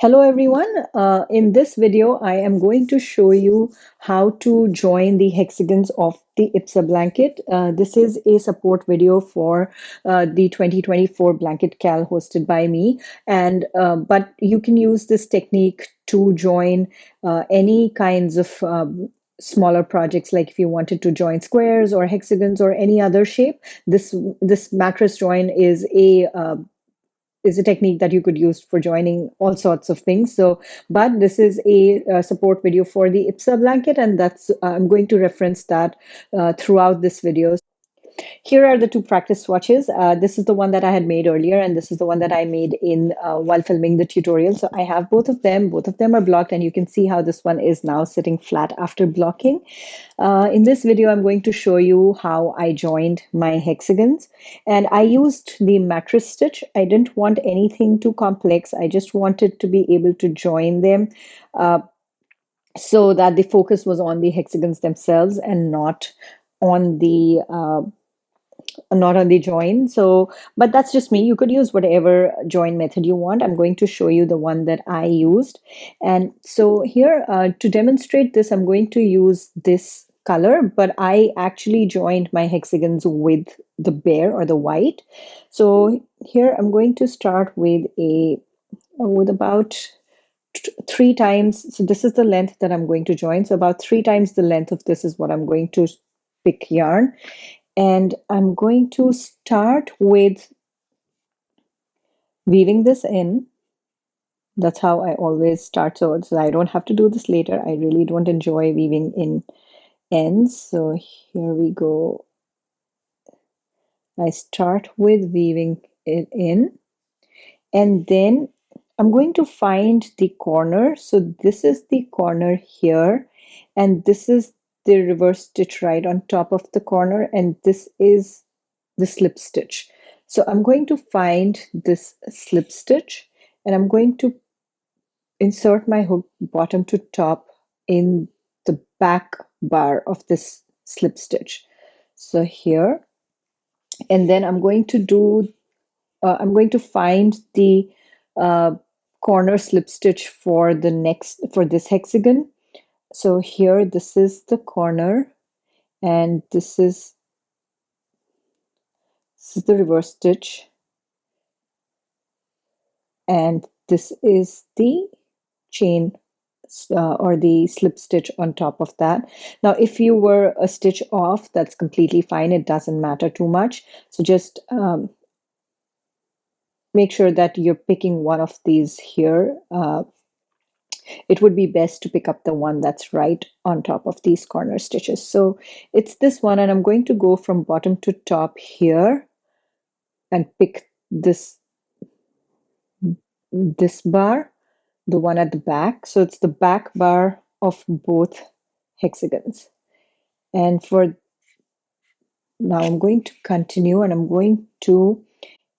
Hello everyone. In this video, I am going to show you how to join the hexagons of the Ipsa blanket. This is a support video for the 2024 blanket cal hosted by me. But you can use this technique to join any kinds of smaller projects, like if you wanted to join squares or hexagons or any other shape. This mattress join is a technique that you could use for joining all sorts of things. But this is a support video for the Ipsa blanket, and I'm going to reference that throughout this video. Here are the two practice swatches. This is the one that I had made earlier, and this is the one that I made in while filming the tutorial. So I have both of them. Both of them are blocked, and you can see how this one is now sitting flat after blocking. In this video, I'm going to show you how I joined my hexagons, and I used the mattress stitch. I didn't want anything too complex. I just wanted to be able to join them so that the focus was on the hexagons themselves and not on the join. But that's just me. You could use whatever join method you want. I'm going to show you the one that I used. And so here, to demonstrate this, I'm going to use this color, but I actually joined my hexagons with the bare or the white. So here I'm going to start with about 3 times. So this is the length that I'm going to join. So about 3 times the length of this is what I'm going to pick yarn. And I'm going to start with weaving this in. That's how I always start, so I don't have to do this later. I really don't enjoy weaving in ends. So here we go. I start with weaving it in, and then I'm going to find the corner. So this is the corner here, and this is the reverse stitch right on top of the corner, and this is the slip stitch. So I'm going to find this slip stitch, and I'm going to insert my hook bottom to top in the back bar of this slip stitch. So here, and then I'm going to find the corner slip stitch for this hexagon. So here, this is the corner, and this is the reverse stitch, and this is the chain or the slip stitch on top of that. Now, if you were a stitch off, that's completely fine. It doesn't matter too much. So just make sure that you're picking one of these here. It would be best to pick up the one that's right on top of these corner stitches. So it's this one, and I'm going to go from bottom to top here and pick this bar, the one at the back. So it's the back bar of both hexagons. And for now, I'm going to continue, and I'm going to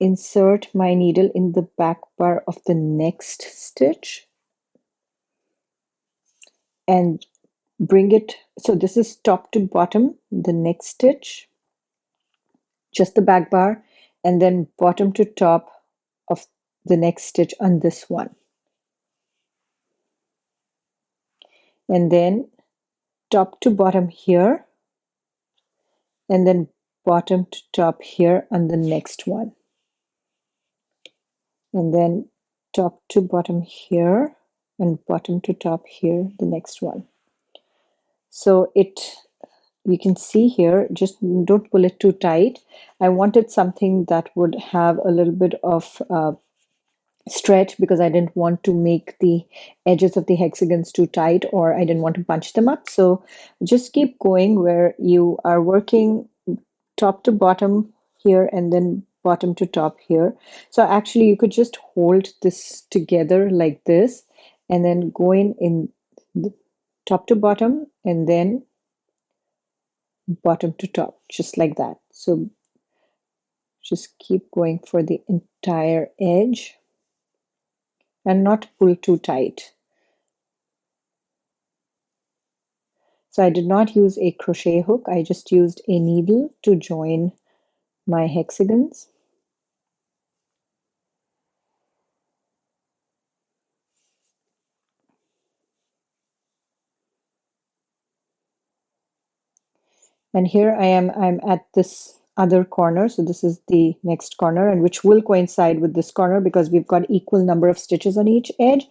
insert my needle in the back bar of the next stitch and bring it. So this is top to bottom, the next stitch, just the back bar, and then bottom to top of the next stitch on this one. And then top to bottom here, and then bottom to top here on the next one. And then top to bottom here, and bottom to top here, the next one. So you can see here, just don't pull it too tight. I wanted something that would have a little bit of stretch, because I didn't want to make the edges of the hexagons too tight, or I didn't want to bunch them up. So just keep going where you are working top to bottom here, and then bottom to top here. So actually you could just hold this together like this, and then go in the top to bottom, and then bottom to top, just like that. So just keep going for the entire edge and not pull too tight. So I did not use a crochet hook. I just used a needle to join my hexagons. And here I'm at this other corner. So this is the next corner, and which will coincide with this corner because we've got equal number of stitches on each edge.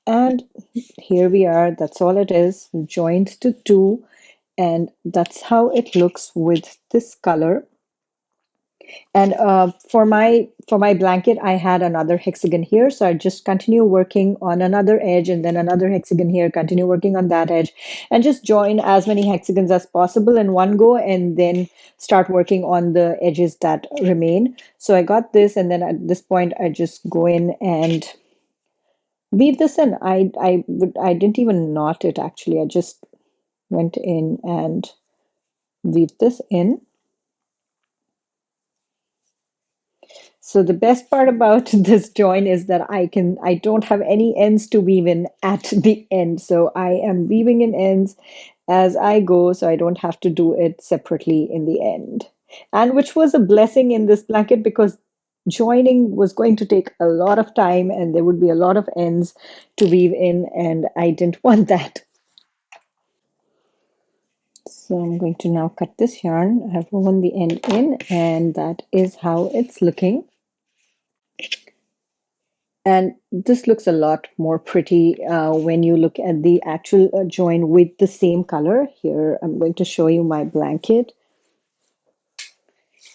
And here we are. That's all it is. Joined to two. And that's how it looks with this color. And for my blanket, I had another hexagon here. So I just continue working on another edge and then another hexagon here, continue working on that edge, and just join as many hexagons as possible in one go, and then start working on the edges that remain. So I got this, and then at this point, I just go in and weave this in. I didn't even knot it actually. I just went in and weave this in. So the best part about this join is that I don't have any ends to weave in at the end. So I am weaving in ends as I go, so I don't have to do it separately in the end. And which was a blessing in this blanket because joining was going to take a lot of time and there would be a lot of ends to weave in, and I didn't want that. So I'm going to now cut this yarn. I've woven the end in, and that is how it's looking. And this looks a lot more pretty when you look at the actual join with the same color. Here, I'm going to show you my blanket.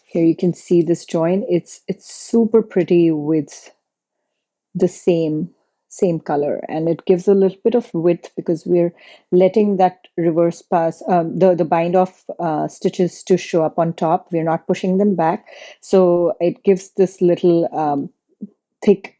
Here you can see this join. It's super pretty with the same color, and it gives a little bit of width because we're letting that reverse pass, the bind off stitches to show up on top. We're not pushing them back. So it gives this little thick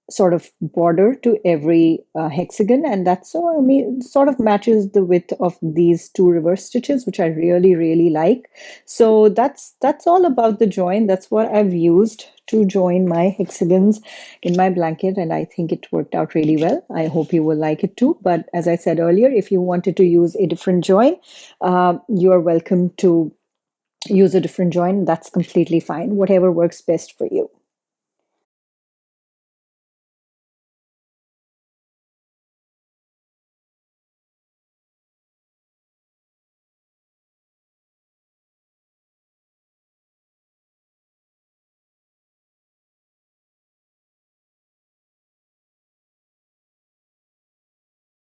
sort of border to every hexagon, and that's so I mean sort of matches the width of these two reverse stitches, which I really like. So that's all about the join. That's what I've used to join my hexagons in my blanket, and I think it worked out really well. I hope you will like it too. But as I said earlier, if you wanted to use a different join, you are welcome to use a different join. That's completely fine. Whatever works best for you.